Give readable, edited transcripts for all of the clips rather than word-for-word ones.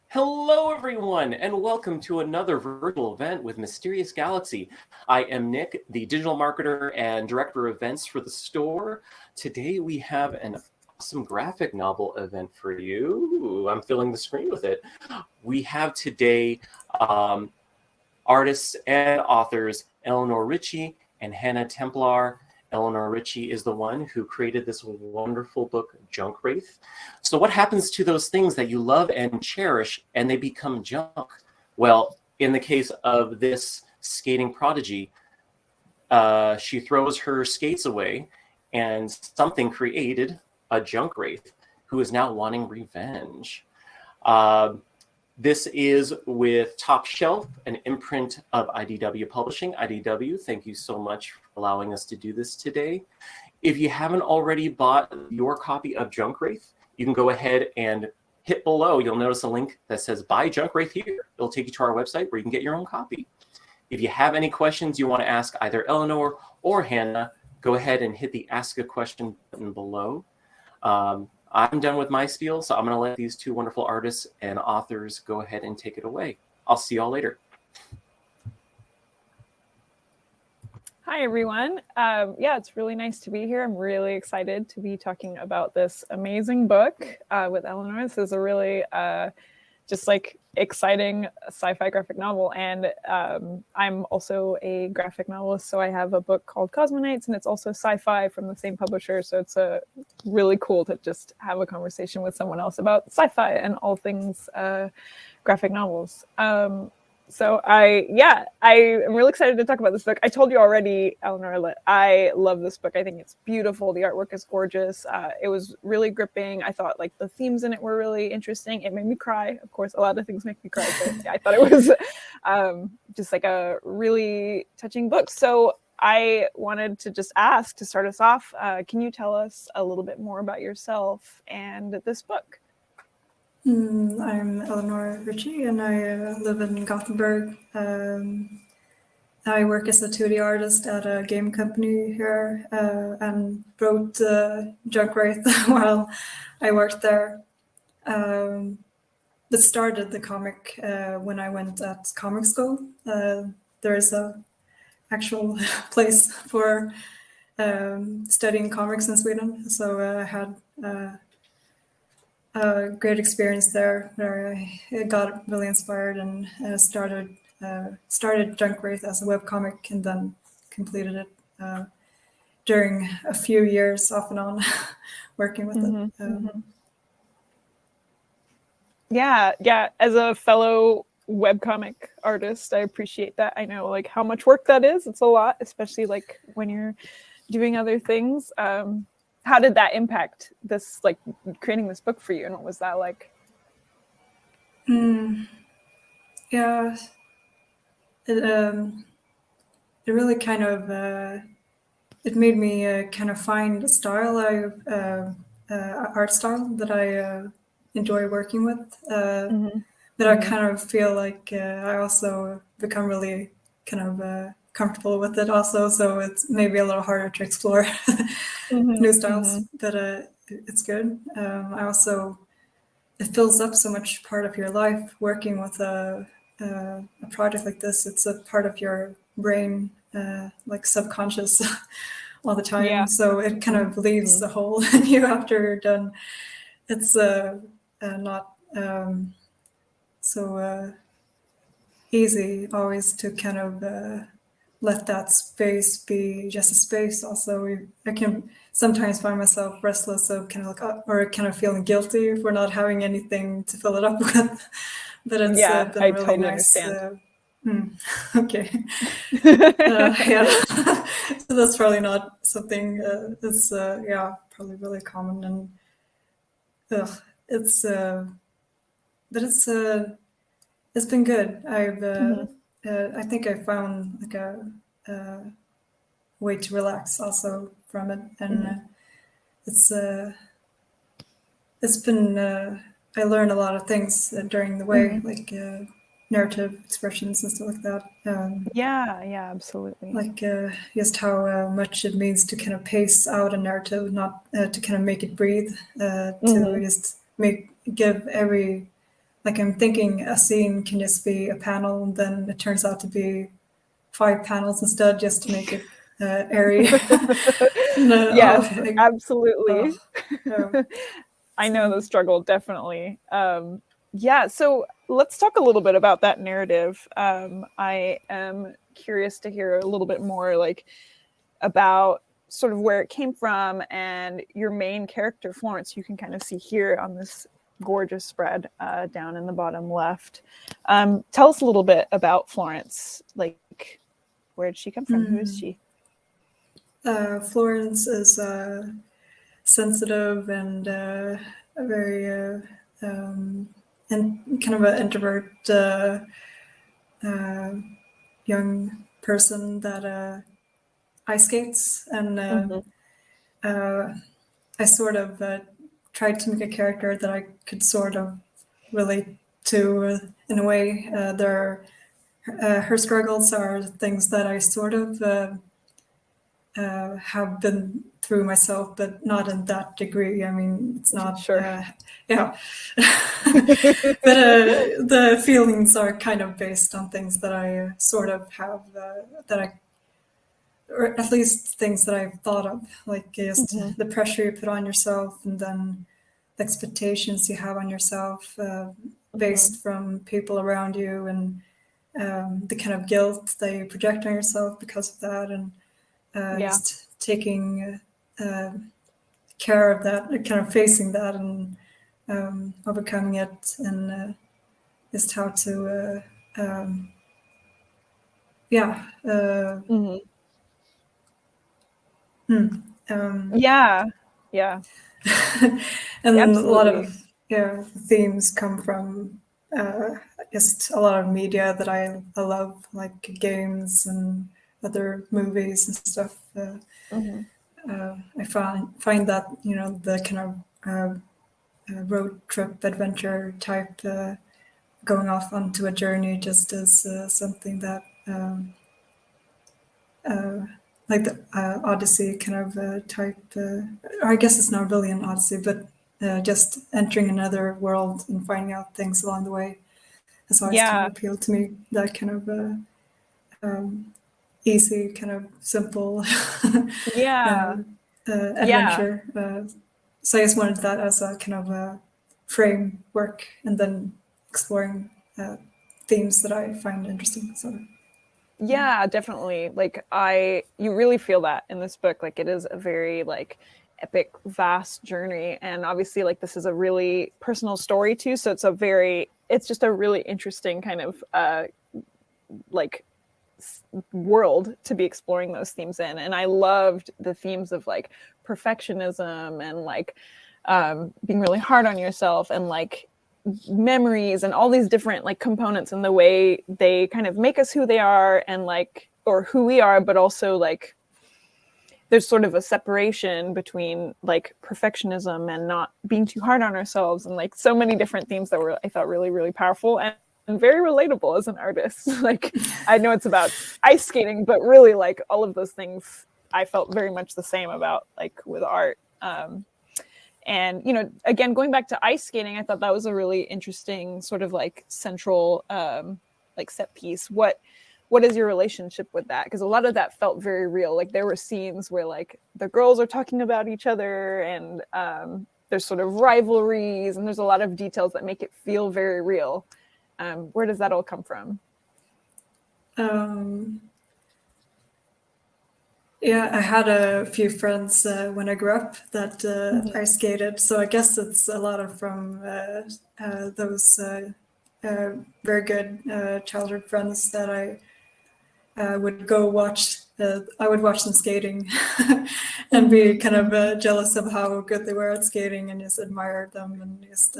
Hello, everyone, and welcome to another virtual event with Mysterious Galaxy. I am Nick, the digital marketer and director of events for the store. Today we have an awesome graphic novel event for you. Ooh, I'm filling the screen with it. We have today artists and authors Ellinor Richey and Hannah Templar. Ellinor Richey is the one who created this wonderful book, JUNKWRAITH. So what happens to those things that you love and cherish and they become junk? Well, in the case of this skating prodigy, she throws her skates away and something created a JUNKWRAITH who is now wanting revenge. This is with Top Shelf, an imprint of IDW Publishing. IDW, thank you so much for allowing us to do this today. If you haven't already bought your copy of JUNKWRAITH, you can go ahead and hit below. You'll notice a link that says Buy JUNKWRAITH here. It'll take you to our website where you can get your own copy. If you have any questions you want to ask either Ellinor or Hannah, go ahead and hit the Ask a Question button below. I'm done with my spiel, so I'm going to let these two wonderful artists and authors go ahead and take it away. I'll see y'all later. Hi, everyone. Yeah, it's really nice to be here. I'm really excited to be talking about this amazing book with Ellinor. This is a really just like exciting sci-fi graphic novel. And I'm also a graphic novelist, so I have a book called Cosmoknights, and it's also sci-fi from the same publisher. So it's really cool to just have a conversation with someone else about sci-fi and all things graphic novels. So I am really excited to talk about this book. I told you already, Ellinor, I love this book. I think it's beautiful. The artwork is gorgeous. It was really gripping. I thought like the themes in it were really interesting. It made me cry. Of course, a lot of things make me cry, but yeah, I thought it was just like a really touching book. So I wanted to just ask to start us off, can you tell us a little bit more about yourself and this book? I'm Ellinor Richey, and I live in Gothenburg. I work as a 2D artist at a game company here and wrote JUNKWRAITH while I worked there. But started the comic when I went at comic school. There is a actual place for studying comics in Sweden, so I had a great experience there where I got really inspired and started JUNKWRAITH as a webcomic and then completed it during a few years off and on working with it. Yeah. As a fellow webcomic artist, I appreciate that. I know like how much work that is. It's a lot, especially like when you're doing other things. How did that impact this, like creating this book for you, and what was that like? Yeah, it really kind of it made me kind of find a style, art style that I enjoy working with. That I kind of feel like I also become really kind of comfortable with it also, so it's maybe a little harder to explore new styles, but it's good. I also, it fills up so much part of your life working with a project like this. It's a part of your brain, like subconscious all the time, so it kind of leaves a hole in you after you're done. It's not so easy always to kind of let that space be just a space. Also, I can sometimes find myself restless, so kind of like, or kind of feeling guilty for not having anything to fill it up with. But it's been I really totally nice. Understand. Okay. Yeah. So that's probably not something that's probably really common, and it's but it's been good. I think I found like a way to relax also from it, and it's been I learned a lot of things during the way, like narrative expressions and stuff like that. Yeah, absolutely. Like just how much it means to kind of pace out a narrative, not to kind of make it breathe, to just give every like I'm thinking a scene can just be a panel, and then it turns out to be 5 panels instead, just to make it airy. No, Yes, like, absolutely. yeah. I know the struggle, definitely. Yeah, so let's talk a little bit about that narrative. I am curious to hear a little bit more like about sort of where it came from and your main character, Florence. You can kind of see here on this gorgeous spread down in the bottom left. Tell us a little bit about Florence. Like, where did she come from? Who is she? Florence is sensitive and a very and kind of an introvert young person that ice skates, and I sort of tried to make a character that I could sort of relate to in a way. Her struggles are things that I sort of have been through myself, but not in that degree. I mean, it's not, Sure. yeah. But the feelings are kind of based on things that I sort of have, or at least things that I've thought of, like just the pressure you put on yourself, and then the expectations you have on yourself based from people around you, and the kind of guilt that you project on yourself because of that, and just taking care of that, kind of facing that, and overcoming it, and just how to, yeah. Yeah. And Absolutely. a lot of themes come from just a lot of media that I love, like games and other movies and stuff. I find that, you know, the kind of road trip adventure type, going off onto a journey, just as something that like the Odyssey kind of type, or I guess it's not really an Odyssey, but just entering another world and finding out things along the way has always kind of appealed to me. That kind of easy, kind of simple adventure. So I just wanted that as a kind of a framework, and then exploring themes that I find interesting. So. Yeah, definitely. Like you really feel that in this book. Like it is a very like epic, vast journey. And obviously like this is a really personal story too. So it's just a really interesting kind of like world to be exploring those themes in. And I loved the themes of like perfectionism and like being really hard on yourself, and like memories and all these different like components, and the way they kind of make us who they are, and like, or who we are, but also like there's sort of a separation between like perfectionism and not being too hard on ourselves, and like so many different themes that were, I thought, really, really powerful and very relatable as an artist. Like I know it's about ice skating, but really like all of those things I felt very much the same about, like with art. And, you know, again, going back to ice skating, I thought that was a really interesting sort of like central like set piece. What is your relationship with that? Because a lot of that felt very real. Like there were scenes where like the girls are talking about each other, and there's sort of rivalries, and there's a lot of details that make it feel very real. Where does that all come from? Yeah, I had a few friends when I grew up that ice skated, so I guess it's a lot of from those very good childhood friends that I would go watch. I would watch them skating and be kind of jealous of how good they were at skating, and just admire them, and just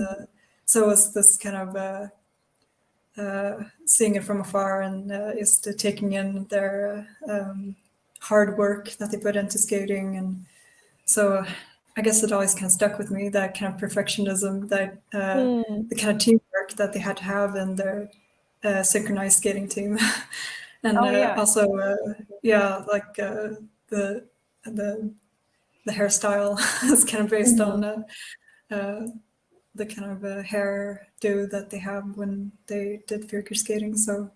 so it was this kind of seeing it from afar, and just taking in their hard work that they put into skating. And so I guess it always kind of stuck with me, that kind of perfectionism, that the kind of teamwork that they had to have in their synchronized skating team. And also like the hairstyle is kind of based on the kind of hairdo that they have when they did figure skating. So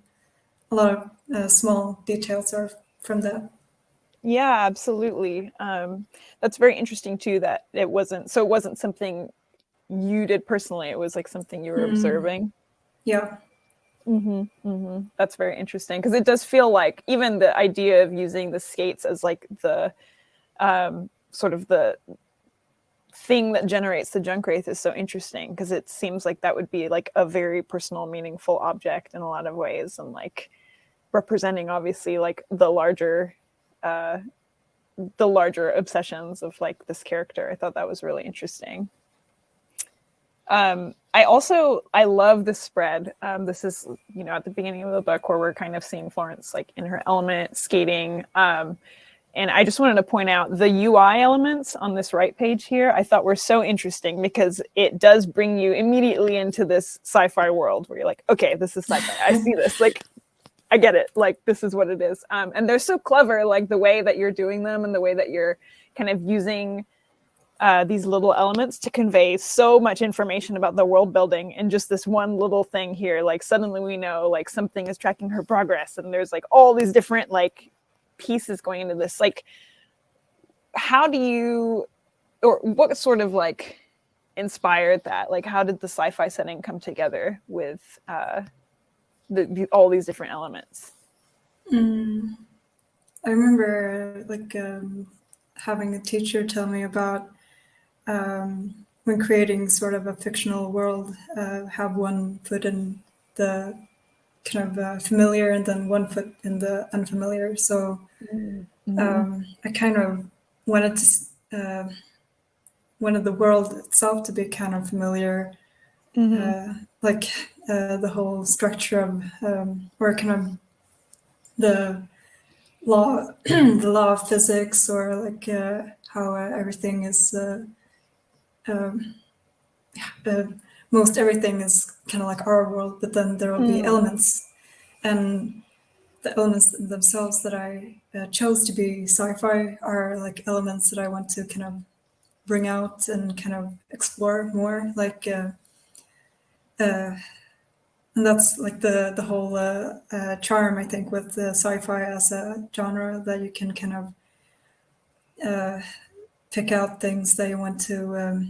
a lot of small details are from that. Yeah, absolutely. That's very interesting too, that it wasn't something you did personally. It was like something you were observing. Yeah. That's very interesting, because it does feel like even the idea of using the skates as like the sort of the thing that generates the Junkwraith is so interesting, because it seems like that would be like a very personal, meaningful object in a lot of ways, and like representing obviously like the larger obsessions of like this character. I thought that was really interesting. I love this spread. This is, you know, at the beginning of the book where we're kind of seeing Florence like in her element skating. And I just wanted to point out the UI elements on this right page here, I thought were so interesting, because it does bring you immediately into this sci-fi world where you're like, okay, this is sci-fi. I see this, like, I get it. Like, this is what it is. And they're so clever, like the way that you're doing them and the way that you're kind of using these little elements to convey so much information about the world building in just this one little thing here. Like suddenly we know like something is tracking her progress, and there's like all these different like pieces going into this. Like, how do you, or what sort of like inspired that? Like, how did the sci-fi setting come together with all these different elements? I remember like having a teacher tell me about when creating sort of a fictional world, have one foot in the kind of familiar and then one foot in the unfamiliar. So I kind of wanted the world itself to be kind of familiar, like the whole structure of or kind of the law the law of physics, or like how everything is most everything is kind of like our world, but then there will be elements, and the elements themselves that I chose to be sci-fi are like elements that I want to kind of bring out and kind of explore more, like and that's like the whole charm, I think, with sci-fi as a genre, that you can kind of pick out things that you want to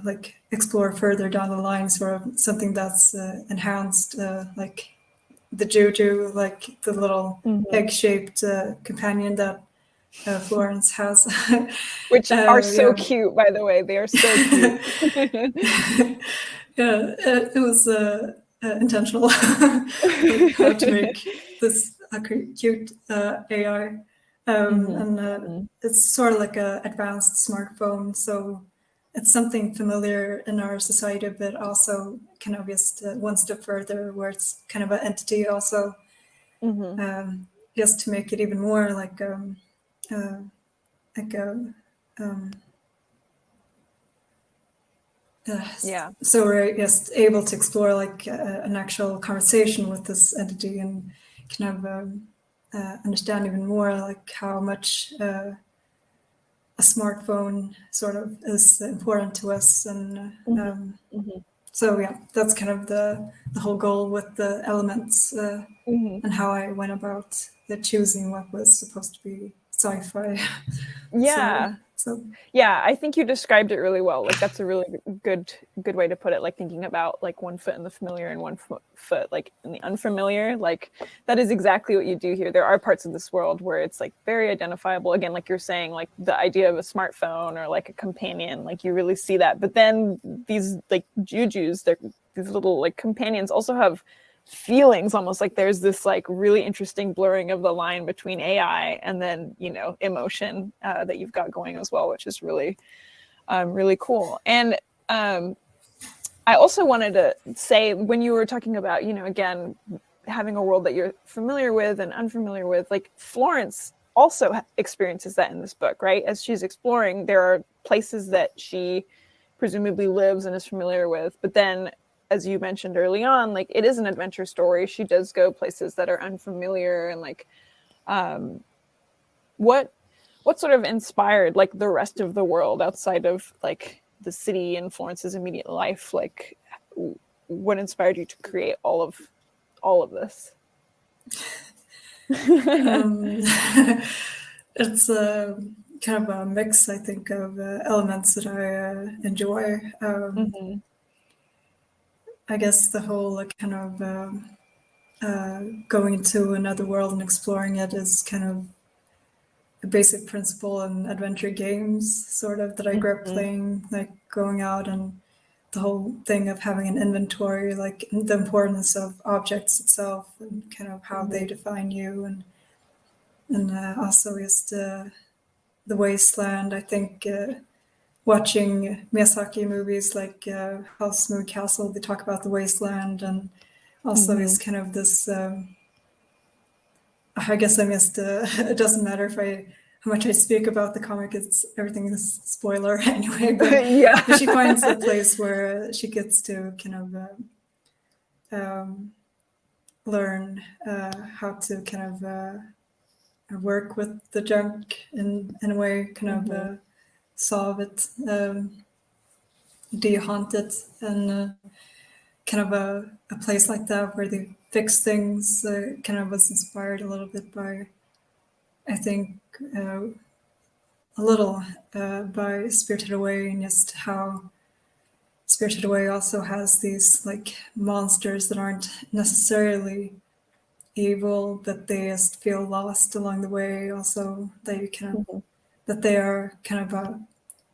like explore further down the line, sort of something that's enhanced, like the juju, like the little egg-shaped companion that Florence has. Which are so cute, by the way. They are so cute. Yeah, it was intentional how to make this cute AI. And it's sort of like an advanced smartphone, so it's something familiar in our society, but also kind of just one step further, where it's kind of an entity also, just to make it even more like a so we're just able to explore like an actual conversation with this entity, and kind of understand even more like how much a smartphone sort of is important to us. And so yeah, that's kind of the whole goal with the elements, and how I went about choosing what was supposed to be sci-fi. Yeah. So yeah, I think you described it really well. Like, that's a really good way to put it. Like, thinking about like one foot in the familiar and one foot like in the unfamiliar. Like, that is exactly what you do here. There are parts of this world where it's like very identifiable. Again, like you're saying, like the idea of a smartphone or like a companion, like you really see that. But then these like jujus, these little like companions also have feelings, almost like there's this like really interesting blurring of the line between AI and then, you know, emotion that you've got going as well, which is really really cool. And I also wanted to say, when you were talking about, you know, again, having a world that you're familiar with and unfamiliar with, like Florence also experiences that in this book, right? As she's exploring, there are places that she presumably lives and is familiar with, but then, as you mentioned early on, like it is an adventure story. She does go places that are unfamiliar, and like, what sort of inspired like the rest of the world outside of like the city and Florence's immediate life, like what inspired you to create all of this? It's kind of a mix, I think, of elements that I enjoy. I guess the whole kind of going into another world and exploring it is kind of a basic principle in adventure games, sort of, that I grew up playing, like going out and the whole thing of having an inventory, like the importance of objects itself and kind of how they define you, and also just the wasteland. I think watching Miyazaki movies like House Moon Castle, they talk about the wasteland, and also is kind of this. I guess I missed. It doesn't matter if how much I speak about the comic. Everything is spoiler anyway. But, yeah. but she finds a place where she gets to kind of learn how to kind of work with the junk in a way, kind of solve it, de-haunt it, and kind of a place like that where they fix things kind of was inspired a little bit by, I think, a little by Spirited Away, and just how Spirited Away also has these like monsters that aren't necessarily evil, but they just feel lost along the way. Also, they kind of that they are kind of a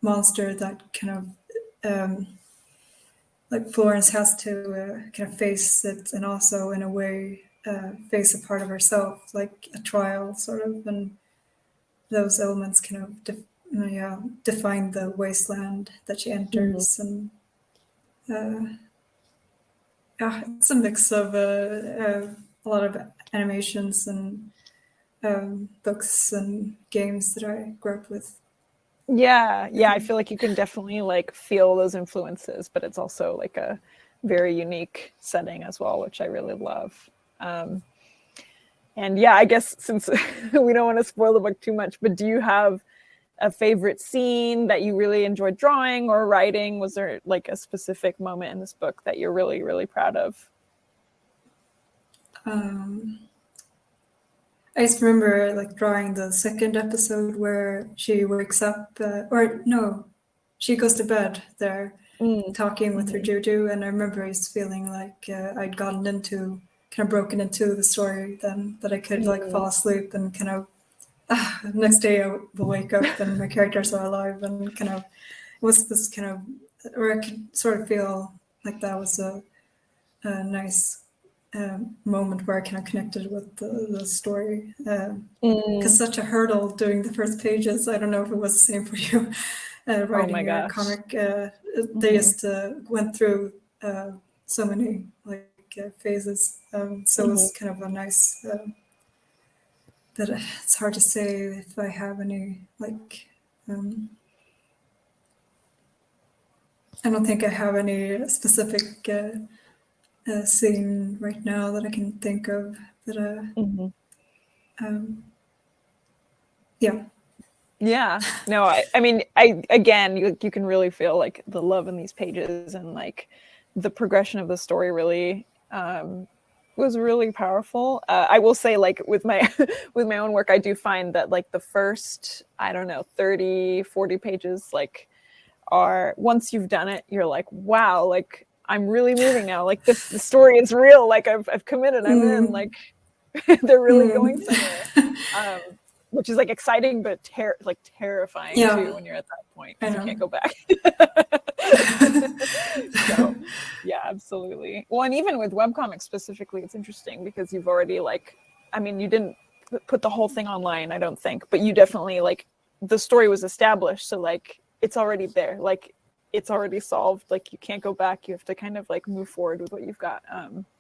monster that kind of like Florence has to kind of face it, and also in a way face a part of herself, like a trial sort of, and those elements kind of define the wasteland that she enters, and it's a mix of a lot of animations and books and games that I grew up with. Yeah, I feel like you can definitely like feel those influences, but it's also like a very unique setting as well, which I really love. And yeah, I guess since we don't want to spoil the book too much, but do you have a favorite scene that you really enjoyed drawing or writing? Was there like a specific moment in this book that you're really, really proud of? I just remember like drawing the second episode where she wakes up, or no, she goes to bed there, talking with her Juju, and I remember just feeling like I'd gotten into, kind of broken into the story then, that I could like fall asleep and kind of next day I will wake up and my characters are alive, and kind of it was this kind of, or I could sort of feel like that was a nice moment where I kind of connected with the story, because such a hurdle doing the first pages. I don't know if it was the same for you writing your comic. They just went through so many like phases, so it was kind of a nice. But it's hard to say if I have any like. I don't think I have any specific scene right now that I can think of. That Yeah, no, I mean, again, you can really feel like the love in these pages, and like the progression of the story really was really powerful. I will say, like with my with my own work, I do find that like the first, I don't know, 30, 40 pages, like are, once you've done it, you're like, wow, like I'm really moving now. Like the story is real. Like I've committed. I'm in. Like they're really going somewhere. Which is like exciting, but terrifying too when you're at that point, because you can't go back. So yeah, absolutely. Well, and even with webcomics specifically, it's interesting because you've already like, I mean, you didn't put the whole thing online, I don't think, but you definitely like the story was established. So like it's already there. Like it's already solved. Like you can't go back. You have to kind of like move forward with what you've got,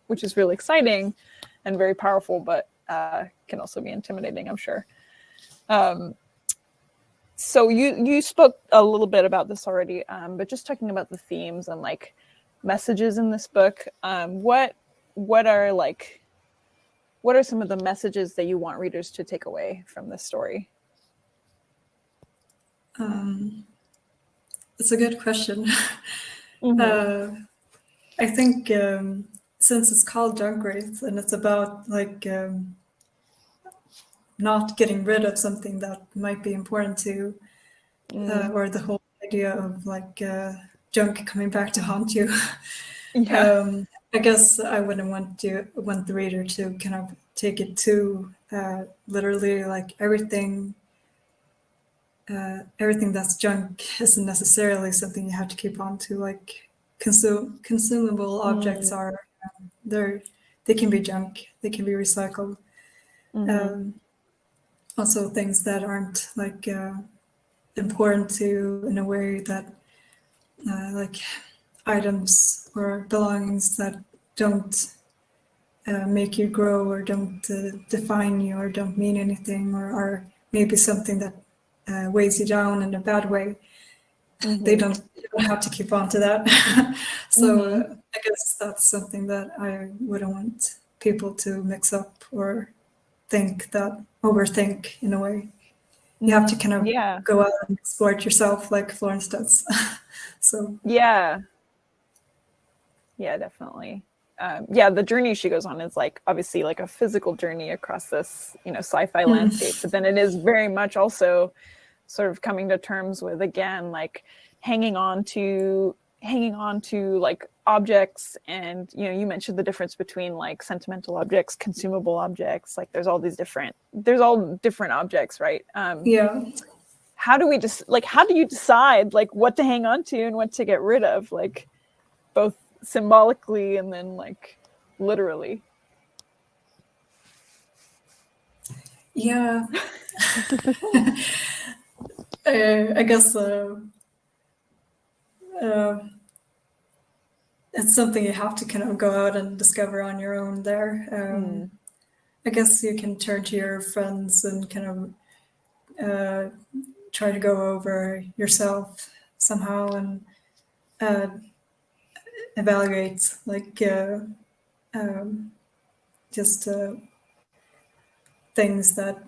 which is really exciting and very powerful, but can also be intimidating, I'm sure. So you spoke a little bit about this already, but just talking about the themes and like messages in this book, what are some of the messages that you want readers to take away from this story? it's a good question. Mhm. I think since it's called JUNKWRAITH and it's about like not getting rid of something that might be important to you, or the whole idea of like junk coming back to haunt you. Yeah. I guess I wouldn't want the reader to kind of take it too literally, like everything that's junk isn't necessarily something you have to keep on to. Like consumable objects are they can be junk, they can be recycled. Also things that aren't like important to you in a way that like items or belongings that don't make you grow or don't define you or don't mean anything or are maybe something that weighs you down in a bad way. You don't have to keep on to that. So I guess that's something that I wouldn't want people to mix up or overthink in a way. You have to kind of go out and explore it yourself, like Florence does. So yeah, definitely. The journey she goes on is like obviously like a physical journey across this, sci-fi landscape, but then it is very much also sort of coming to terms with, again, like hanging on to like objects. And you mentioned the difference between like sentimental objects, consumable objects. Like there's all different objects, right? How do you decide like what to hang on to and what to get rid of, like both symbolically and then like literally? Yeah. I guess it's something you have to kind of go out and discover on your own there. I guess you can turn to your friends and kind of try to go over yourself somehow and evaluate like just things that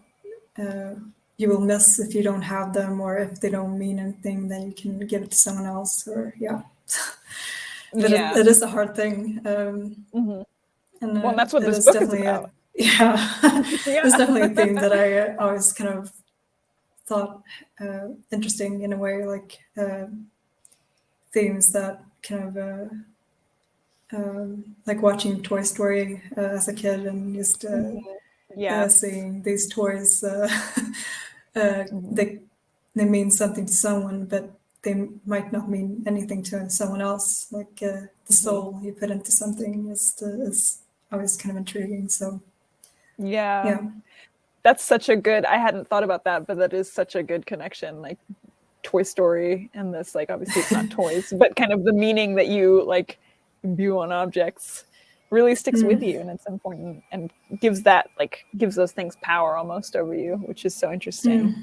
you will miss if you don't have them, or if they don't mean anything, then you can give it to someone else. Or but it is a hard thing. And that's what this book is about. It's definitely a theme that I always kind of thought interesting in a way, like themes that kind of like watching Toy Story as a kid and just seeing these toys. They mean something to someone, but they might not mean anything to someone else. Like the soul you put into something is always kind of intriguing. So that's such a good, I hadn't thought about that, but that is such a good connection. Like Toy Story and this, like obviously it's not toys, but kind of the meaning that you like view on objects really sticks with you, and it's important and gives those things power almost over you, which is so interesting.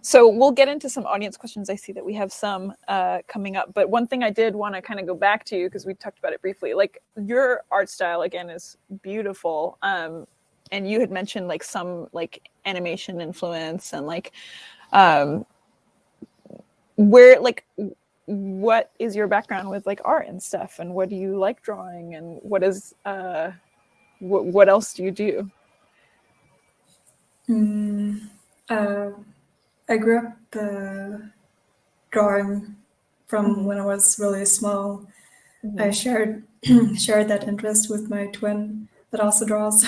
So we'll get into some audience questions. I see that we have some coming up, but one thing I did want to kind of go back to, because we talked about it briefly, like your art style again is beautiful, and you had mentioned like some like animation influence and like where, like, what is your background with like art and stuff, and what do you like drawing, and what is what else do you do? I grew up drawing from when I was really small. I shared that interest with my twin that also draws.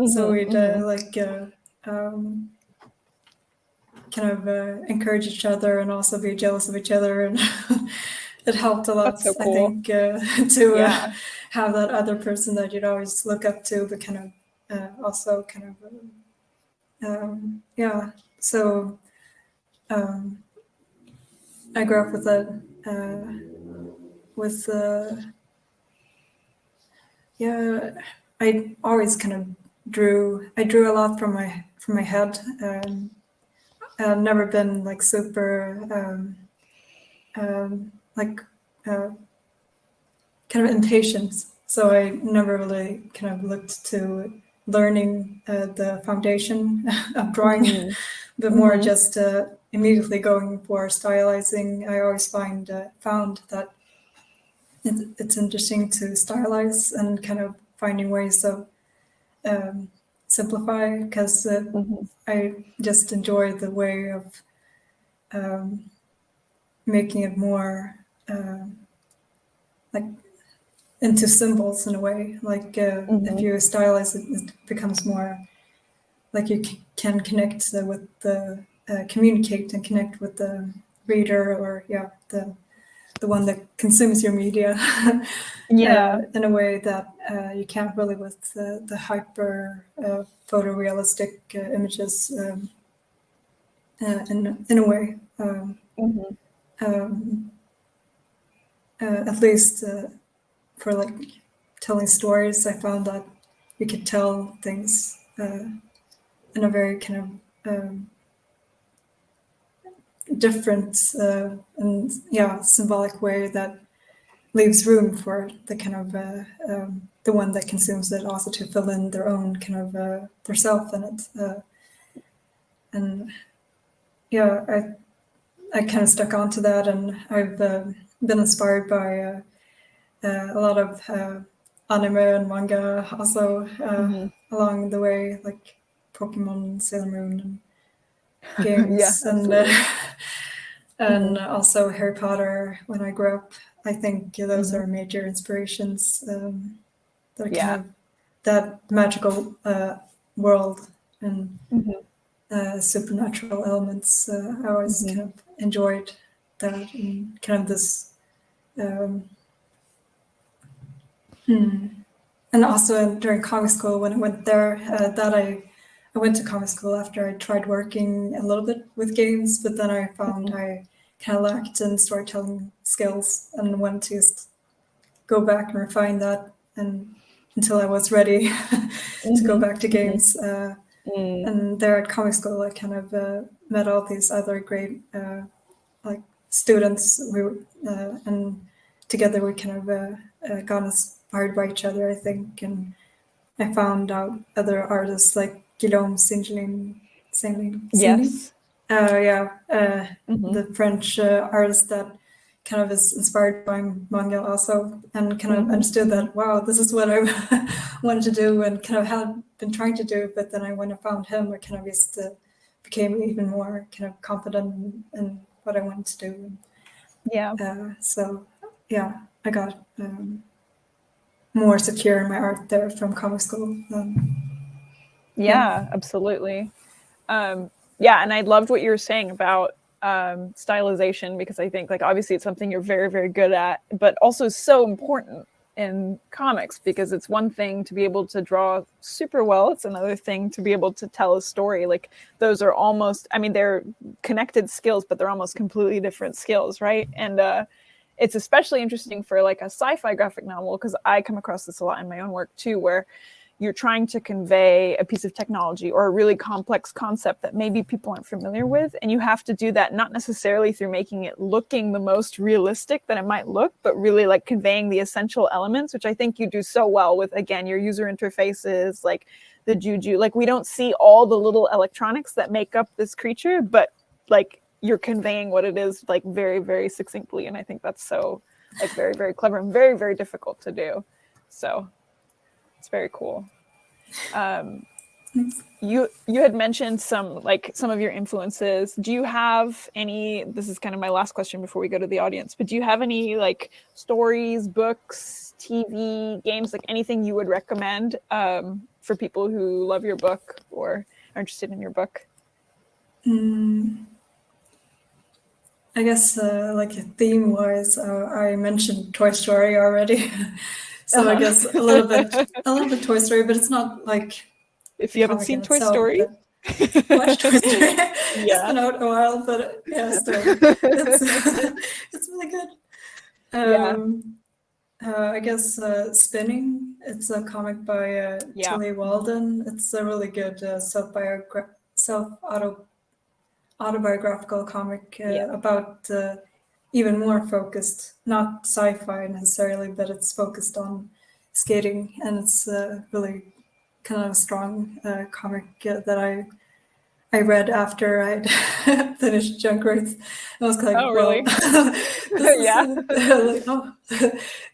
So we'd kind of encourage each other and also be jealous of each other, and it helped a lot. So cool. I think to have that other person that you'd always look up to, but kind of also kind of so I grew up with that I always kind of drew a lot from my head. I've never been like super kind of impatient, so I never really kind of looked to learning the foundation of drawing, but more just immediately going for stylizing. I always found that it's interesting to stylize and kind of finding ways of simplify, because I just enjoy the way of making it more like into symbols in a way. Like if you stylize it, it becomes more like you can connect with the communicate and connect with the reader, or the one that consumes your media. In a way that you can't really with the hyper photorealistic images in a way. At least for like telling stories, I found that you could tell things in a very kind of different and symbolic way that leaves room for the kind of the one that consumes it also to fill in their own kind of their self in it. And I kind of stuck onto that, and I've been inspired by a lot of anime and manga also along the way, like Pokemon, Sailor Moon, and games, and also Harry Potter when I grew up. I think those are major inspirations that kind of that magical world and supernatural elements. I always kind of enjoyed that, and kind of this and also during comic school when I went there, I went to comic school after I tried working a little bit with games, but then I found I kind of lacked in storytelling skills and wanted to just go back and refine that, and until I was ready to go back to games. And there at comic school, I kind of met all these other great like students. And together we kind of got inspired by each other, I think. And I found out other artists like Guillaume Singeling. Yes. The French artist that kind of is inspired by manga also, and kind of understood that, wow, this is what I wanted to do and kind of had been trying to do. But then when I found him, I kind of just became even more kind of confident in what I wanted to do. I got more secure in my art there from comic school. Absolutely. And I loved what you were saying about stylization, because I think like obviously it's something you're very, very good at, but also so important in comics, because it's one thing to be able to draw super well. It's another thing to be able to tell a story. Like those are almost, I mean, they're connected skills, but they're almost completely different skills, right? And it's especially interesting for like a sci-fi graphic novel, because I come across this a lot in my own work too, where you're trying to convey a piece of technology or a really complex concept that maybe people aren't familiar with. And you have to do that not necessarily through making it looking the most realistic that it might look, but really like conveying the essential elements, which I think you do so well with, again, your user interfaces, like the juju. Like we don't see all the little electronics that make up this creature, but like you're conveying what it is like very, very succinctly. And I think that's so like very, very clever and very, very difficult to do. So it's very cool. You had mentioned some of your influences. Do you have any, this is kind of my last question before we go to the audience, but do you have any like stories, books, TV, games, like anything you would recommend for people who love your book or are interested in your book? I guess like theme wise, I mentioned Toy Story already. So I guess a little bit Toy Story, but it's not like if you haven't seen Toy Story. Watch Toy Story. It's been out a while, but still, it's really good. I guess Spinning. It's a comic by Tilly Walden. It's a really good autobiographical comic about even more focused, not sci-fi necessarily, but it's focused on skating, and it's really kind of a strong comic that I read after I'd finished JUNKWRAITH. I was like, Oh, well, really? this is Yeah. like, oh,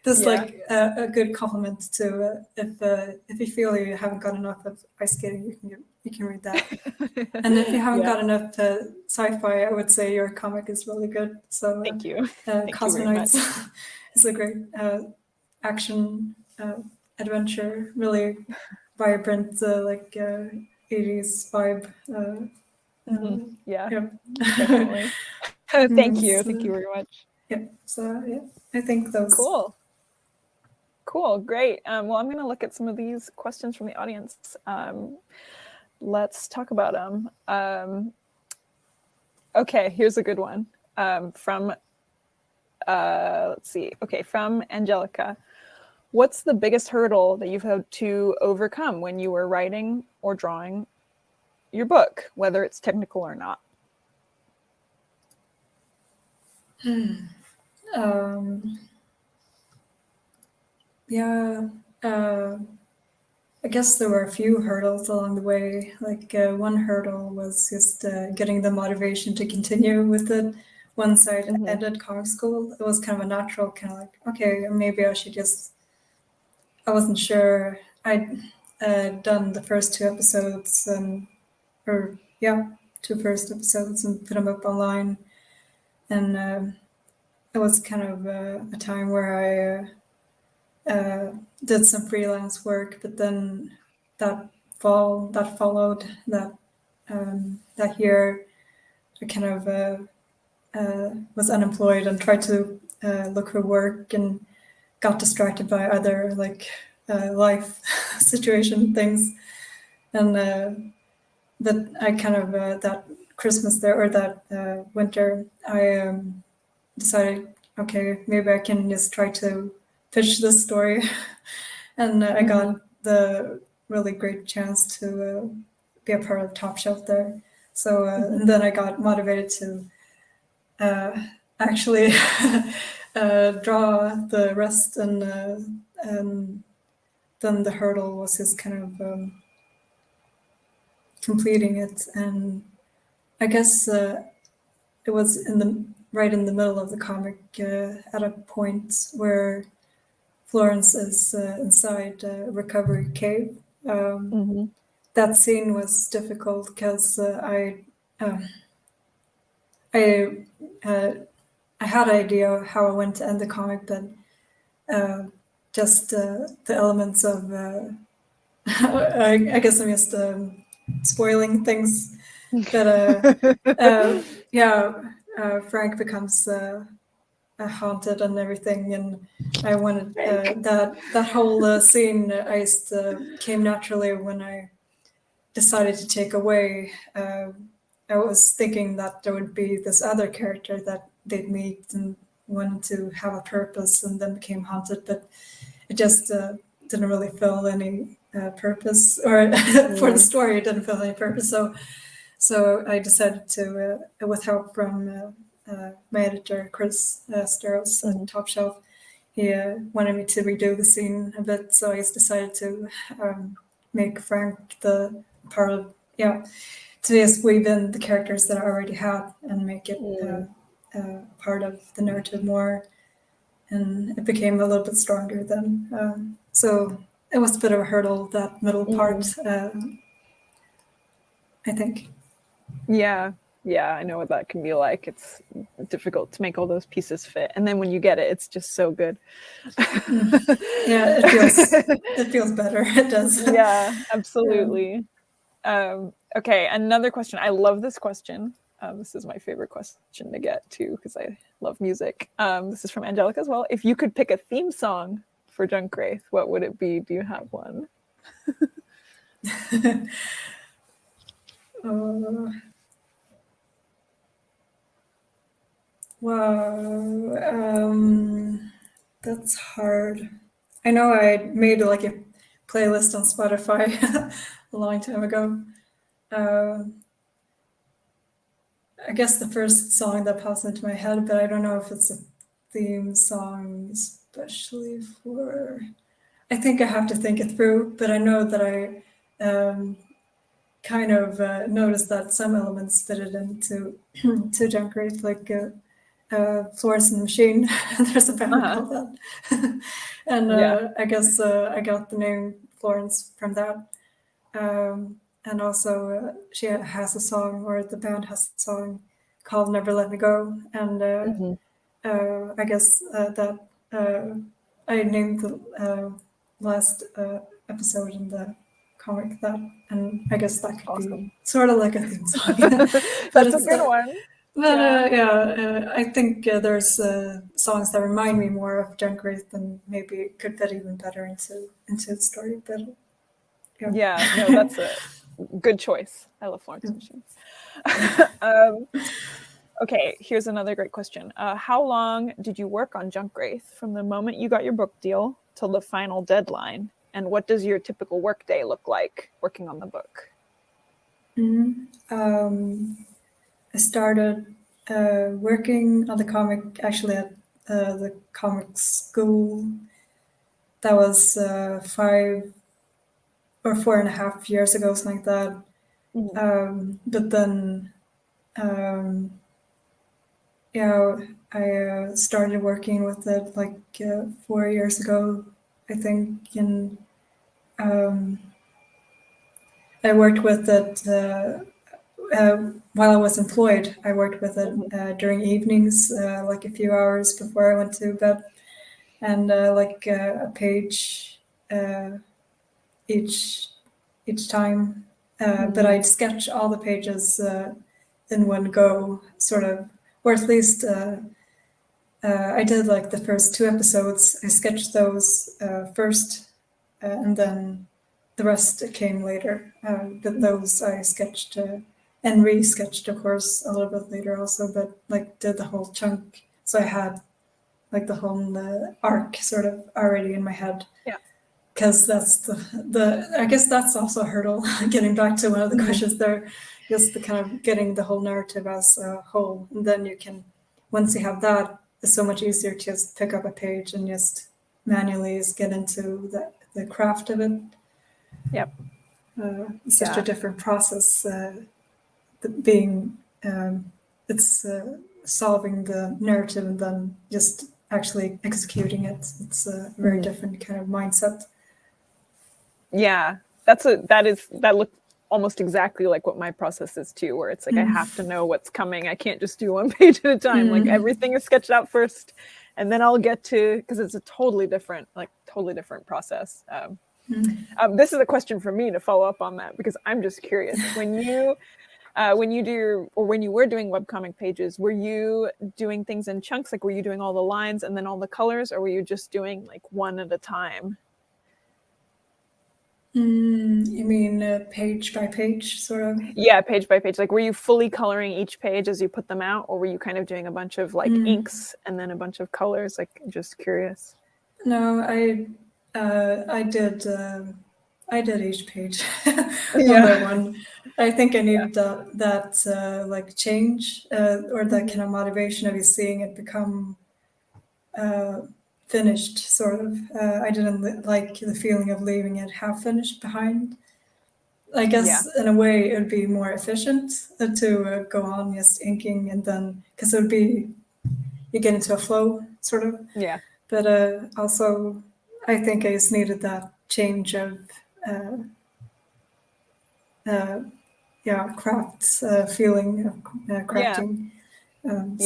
this is Yeah. like a good compliment to if you feel you haven't got enough of ice skating, you can read that. And if you haven't Yeah. got enough sci-fi, I would say your comic is really good. So Thank you. Thank you very much. Cosmoknights is a great action adventure, really vibrant, like 80s vibe. Yeah, Yeah. definitely. Thank you. So, Thank you very much. yeah. So yeah, I think those. Cool. Cool. Great. Well, I'm going to look at some of these questions from the audience. Let's talk about them. Okay, here's a good one from, let's see. Okay, from Angelica. What's the biggest hurdle that you've had to overcome when you were writing or drawing your book, whether it's technical or not? Yeah, I guess there were a few hurdles along the way. Like one hurdle was just getting the motivation to continue with it. Once I ended comic school, it was kind of a natural kind of like, okay, maybe I should just. I wasn't sure. I'd done the first 2 episodes, two first episodes, and put them up online. And it was kind of a time where I did some freelance work, but then that followed that year, I kind of was unemployed and tried to look for work and got distracted by other like life situation things, and but I kind of that Christmas there or that winter I decided, okay, maybe I can just try to pitch this story. And I got the really great chance to be a part of Top Shelf there. So and then I got motivated to actually draw the rest, and then the hurdle was just kind of completing it. And I guess it was right in the middle of the comic at a point where Florence is inside a recovery cave. That scene was difficult because I had an idea how I want to end the comic, but just the elements of I guess I'm just spoiling things. But Frank becomes haunted and everything, and I wanted that whole scene. I just came naturally when I decided to take away. I was thinking that there would be this other character that they'd meet and wanted to have a purpose, and then became haunted, but it just didn't really fill any purpose, or for the story, it didn't fill any purpose. So I decided to, with help from my editor, Chris Steros at Top Shelf, he wanted me to redo the scene a bit. So I just decided to make Frank the part of, to just weave in the characters that I already had and make it part of the narrative more. And it became a little bit stronger then. So it was a bit of a hurdle, that middle part, I think. Yeah, I know what that can be like. It's difficult to make all those pieces fit, and then when you get it, it's just so good. Yeah, it feels better. It does. Yeah, absolutely. Okay, another question. I love this question. This is my favorite question to get to because I love music. This is from Angelica as well. If you could pick a theme song for JUNKWRAITH, what would it be? Do you have one? Wow, that's hard. I know I made like a playlist on Spotify a long time ago. I guess the first song that pops into my head, but I don't know if it's a theme song especially for. I think I have to think it through, but I know that kind of noticed that some elements fitted into to JUNKWRAITH, like Florence and the Machine. There's a band called that. And I guess I got the name Florence from that. And also she has a song, or the band has a song called Never Let Me Go. And I guess that I named the last episode in the comic that, and I guess that could be sort of like a theme song. That's a good one. But I think there's songs that remind me more of JUNKWRAITH, and maybe it could fit even better into the story. But yeah, no, that's a good choice. I love Florence Machines. Okay, here's another great question. How long did you work on JUNKWRAITH from the moment you got your book deal till the final deadline? And what does your typical work day look like working on the book? I started working on the comic actually at the comic school. That was 5 or 4.5 years ago, something like that. But then, I started working with it like 4 years ago, I think. And I worked with it while I was employed. I worked with it during evenings, like a few hours before I went to bed, and like a page each time. But I'd sketch all the pages in one go, sort of, or at least I did like the first 2 episodes. I sketched those first, and then the rest came later. But those I sketched and re-sketched, of course, a little bit later also, but like did the whole chunk. So I had like the whole arc sort of already in my head. Yeah. Because that's the I guess that's also a hurdle. Getting back to one of the questions there, just the kind of getting the whole narrative as a whole, and then you can, once you have that, it's so much easier to just pick up a page and just manually get into the craft of it. Yep. It's such a different process. Being it's solving the narrative and then just actually executing it. It's a very different kind of mindset. Yeah, that looked almost exactly like what my process is too, where it's like I have to know what's coming. I can't just do one page at a time. Like everything is sketched out first, and then I'll get to, because it's a totally different process. This is a question for me to follow up on that, because I'm just curious. When you were doing webcomic pages, were you doing things in chunks? Like, were you doing all the lines and then all the colors, or were you just doing like one at a time? You mean page by page, sort of? Yeah, page by page. Like, were you fully coloring each page as you put them out, or were you kind of doing a bunch of like inks and then a bunch of colors? Like, just curious. No, I did each page one by one. I think I needed that like change or that kind of motivation of you seeing it become finished, sort of. I didn't like the feeling of leaving it half finished behind. I guess in a way it would be more efficient to go on just inking, and then, because it would be, you get into a flow, sort of. Yeah. But also, I think I just needed that change of crafts, feeling of crafting. And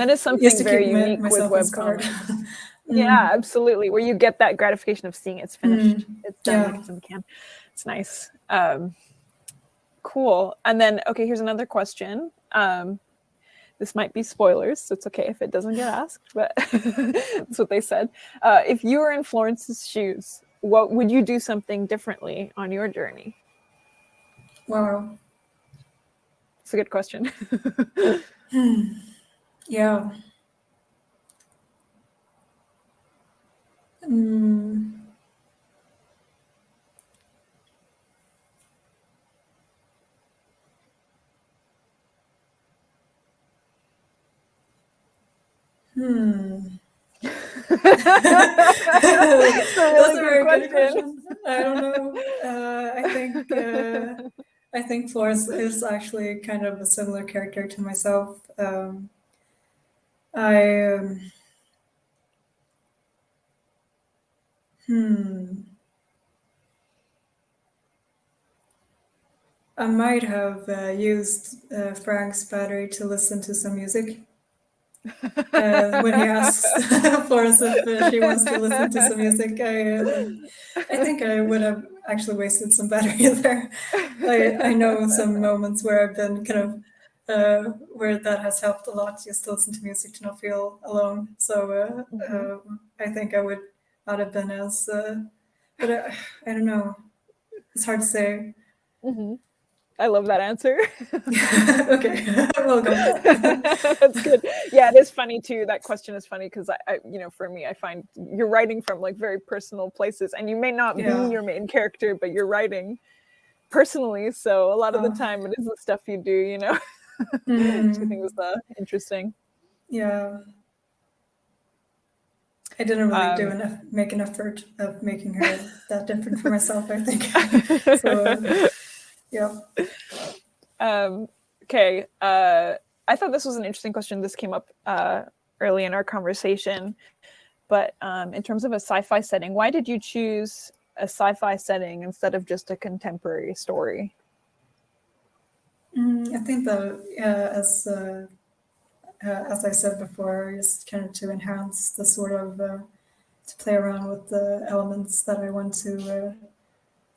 that is something very unique with webcomics. Yeah, absolutely. Where you get that gratification of seeing it's finished. It's done like it's in the can. It's nice. Cool. And then, okay, here's another question. This might be spoilers, so it's okay if it doesn't get asked, but that's what they said. If you were in Florence's shoes, what would you do something differently on your journey? Wow. It's a good question. Yeah. That's a really good question. I don't know. I think Florence is actually kind of a similar character to myself. I I might have used Frank's battery to listen to some music. When he asks Florence if she wants to listen to some music, I think I would have actually wasted some battery there. I know some moments where I've been kind of where that has helped a lot, just to listen to music to not feel alone. So I think I would not have been as, but I don't know. It's hard to say. I love that answer. Okay, we'll go with that. That's good. Yeah, it is funny too. That question is funny because I, for me, I find you're writing from like very personal places, and you may not be your main character, but you're writing personally. So a lot of the time, it is the stuff you do, which I think was interesting. Yeah. I didn't really make an effort of making her that different for myself, I think. So, yeah. Okay. I thought this was an interesting question. This came up early in our conversation. But in terms of a sci-fi setting, why did you choose a sci-fi setting instead of just a contemporary story? I think that as I said before, just kind of to enhance the sort of to play around with the elements that I want to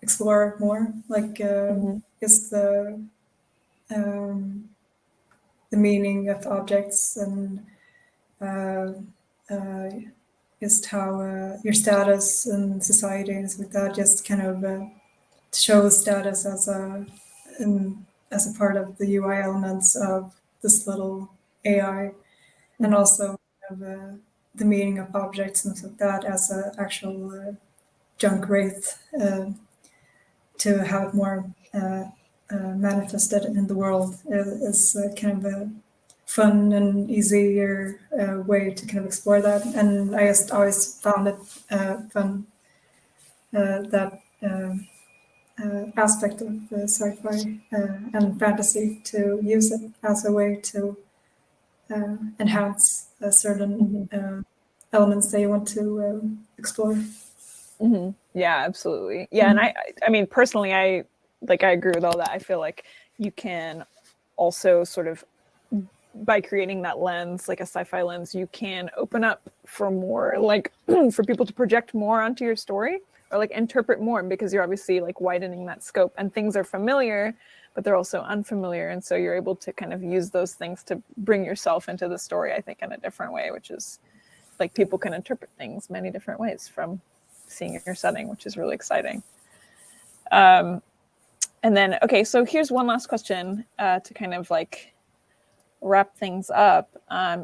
explore more, like just the meaning of objects and just how your status in society and stuff like that, just kind of show status as a part of the UI elements of this little AI, and also the meaning of objects and stuff like that as an actual JUNKWRAITH, to have it more manifested in the world is kind of a fun and easier way to kind of explore that. And I just always found it fun, that aspect of sci-fi and fantasy, to use it as a way to enhance certain elements that you want to explore. Yeah, absolutely. Yeah, and I mean, personally, I agree with all that. I feel like you can also sort of, by creating that lens, like a sci-fi lens, you can open up for more, like for people to project more onto your story, or like interpret more, because you're obviously like widening that scope, and things are familiar, but they're also unfamiliar. And so you're able to kind of use those things to bring yourself into the story, I think, in a different way, which is like people can interpret things many different ways from seeing your setting, which is really exciting. And then, okay, so here's one last question to kind of like wrap things up.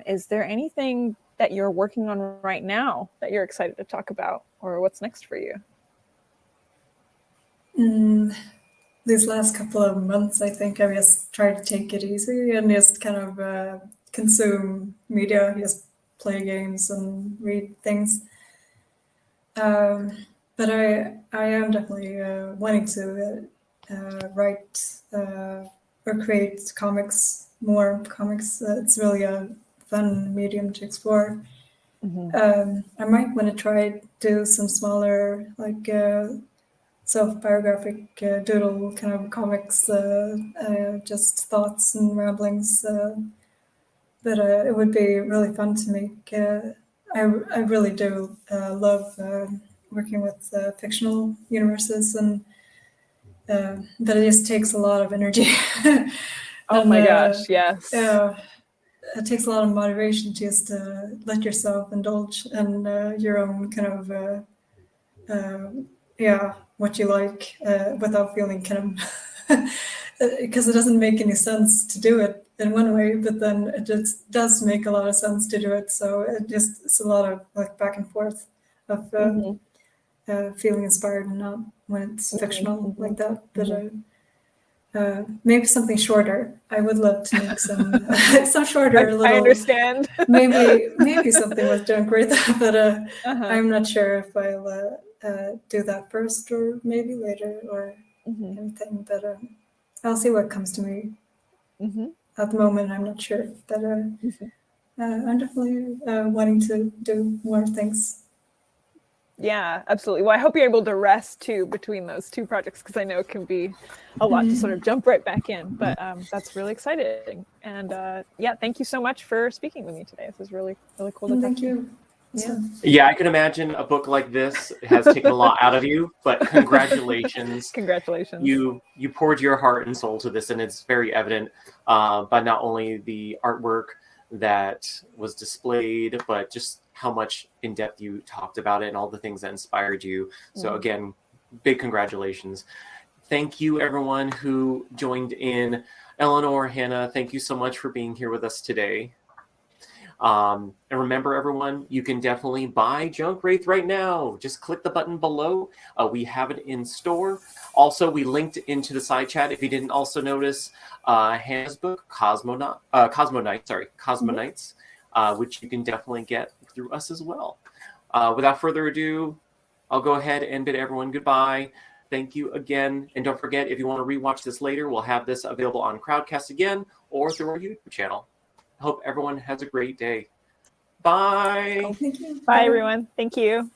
Is there anything that you're working on right now that you're excited to talk about, or what's next for you? These last couple of months, I think I've just tried to take it easy and just kind of consume media, just play games and read things. But I am definitely wanting to write or create more comics. It's really a fun medium to explore. I might want to try do some smaller, like self-biographic doodle kind of comics, just thoughts and ramblings. But it would be really fun to make. I really do love working with fictional universes, and but it just takes a lot of energy. Oh my gosh, yes. It takes a lot of motivation to just let yourself indulge in your own kind of what you like, without feeling kind of because it doesn't make any sense to do it in one way, but then it just does make a lot of sense to do it. So it's a lot of like back and forth of feeling inspired and not when it's fictional like that. But maybe something shorter. I would love to make some shorter. I understand. maybe something with JUNKWRAITH, but I'm not sure if I'll do that first, or maybe later, or Mm-hmm. anything. But I'll see what comes to me. Mm-hmm. At the moment, I'm not sure. But I'm definitely wanting to do more things. Yeah, absolutely. Well, I hope you're able to rest too between those two projects, because I know it can be a lot to sort of jump right back in. But that's really exciting. And yeah, thank you so much for speaking with me today. This is really, really cool to talk Thank to you. Yeah. Yeah, I can imagine a book like this has taken a lot out of you, but congratulations. Congratulations. You poured your heart and soul to this, and it's very evident by not only the artwork that was displayed, but just how much in depth you talked about it and all the things that inspired you. So again, big congratulations. Thank you everyone who joined in. Ellinor, Hannah, thank you so much for being here with us today. And remember everyone, you can definitely buy JUNKWRAITH right now. Just click the button below. We have it in store. Also, we linked into the side chat, if you didn't also notice, Hannah's book, Cosmoknights, which you can definitely get through us as well. Without further ado, I'll go ahead and bid everyone goodbye. Thank you again. And don't forget, if you want to rewatch this later, we'll have this available on Crowdcast again or through our YouTube channel. Hope everyone has a great day. Bye. Thank you. Bye, everyone. Thank you.